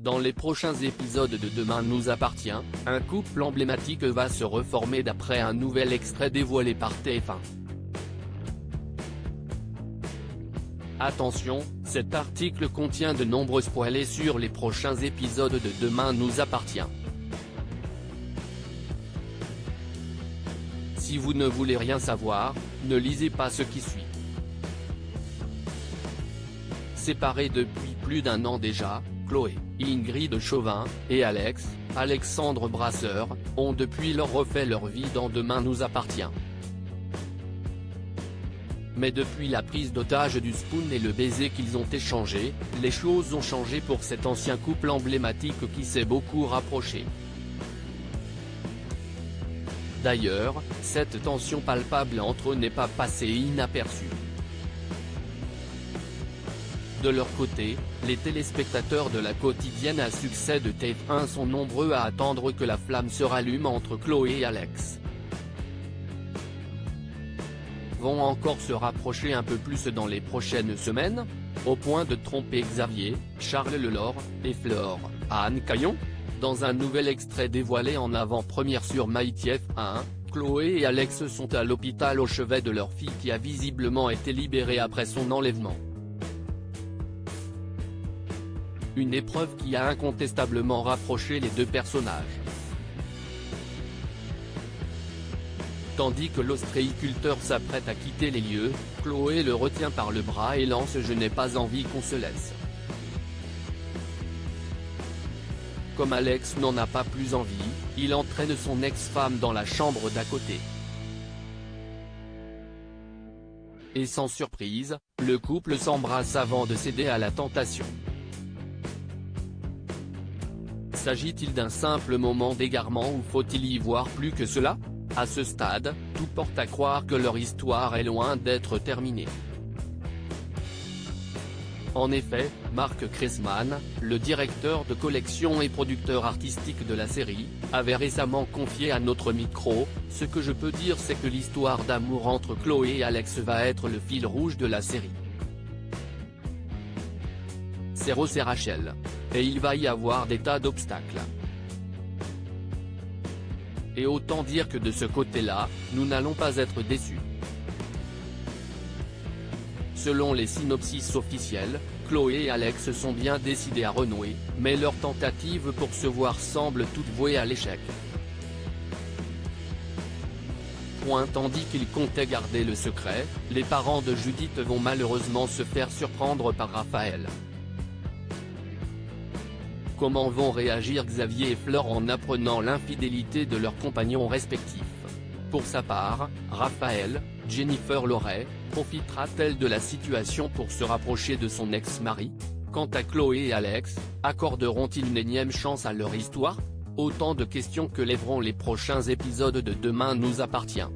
Dans les prochains épisodes de Demain nous appartient, un couple emblématique va se reformer d'après un nouvel extrait dévoilé par TF1. Attention, cet article contient de nombreux spoilers sur les prochains épisodes de Demain nous appartient. Si vous ne voulez rien savoir, ne lisez pas ce qui suit. Séparés depuis plus d'1 an déjà, Chloé, Ingrid Chauvin, et Alexandre Brasseur, ont depuis lors refait leur vie dans Demain nous appartient. Mais depuis la prise d'otage du Spoon et le baiser qu'ils ont échangé, les choses ont changé pour cet ancien couple emblématique qui s'est beaucoup rapproché. D'ailleurs, cette tension palpable entre eux n'est pas passée inaperçue. De leur côté, les téléspectateurs de la quotidienne à succès de TF1 sont nombreux à attendre que la flamme se rallume entre Chloé et Alex. Vont encore se rapprocher un peu plus dans les prochaines semaines, au point de tromper Xavier, Charles Lelore, et Flore, à Anne Caillon. Dans un nouvel extrait dévoilé en avant-première sur MyTF1, Chloé et Alex sont à l'hôpital au chevet de leur fille qui a visiblement été libérée après son enlèvement. Une épreuve qui a incontestablement rapproché les deux personnages. Tandis que l'ostréiculteur s'apprête à quitter les lieux, Chloé le retient par le bras et lance « Je n'ai pas envie qu'on se laisse ». Comme Alex n'en a pas plus envie, il entraîne son ex-femme dans la chambre d'à côté. Et sans surprise, le couple s'embrasse avant de céder à la tentation. S'agit-il d'un simple moment d'égarement ou faut-il y voir plus que cela? À ce stade, tout porte à croire que leur histoire est loin d'être terminée. En effet, Marc Kressman, le directeur de collection et producteur artistique de la série, avait récemment confié à notre micro: « Ce que je peux dire c'est que l'histoire d'amour entre Chloé et Alex va être le fil rouge de la série. C'est Ross et Rachel. Et il va y avoir des tas d'obstacles. Et autant dire que de ce côté-là, nous n'allons pas être déçus. » Selon les synopsis officiels, Chloé et Alex sont bien décidés à renouer, mais leur tentative pour se voir semble toute vouée à l'échec. Tandis qu'ils comptaient garder le secret, les parents de Judith vont malheureusement se faire surprendre par Raphaël. Comment vont réagir Xavier et Flore en apprenant l'infidélité de leurs compagnons respectifs? Pour sa part, Raphaël, Jennifer Loret, profitera-t-elle de la situation pour se rapprocher de son ex-mari? Quant à Chloé et Alex, accorderont-ils une énième chance à leur histoire? Autant de questions que lèveront les prochains épisodes de Demain nous appartient.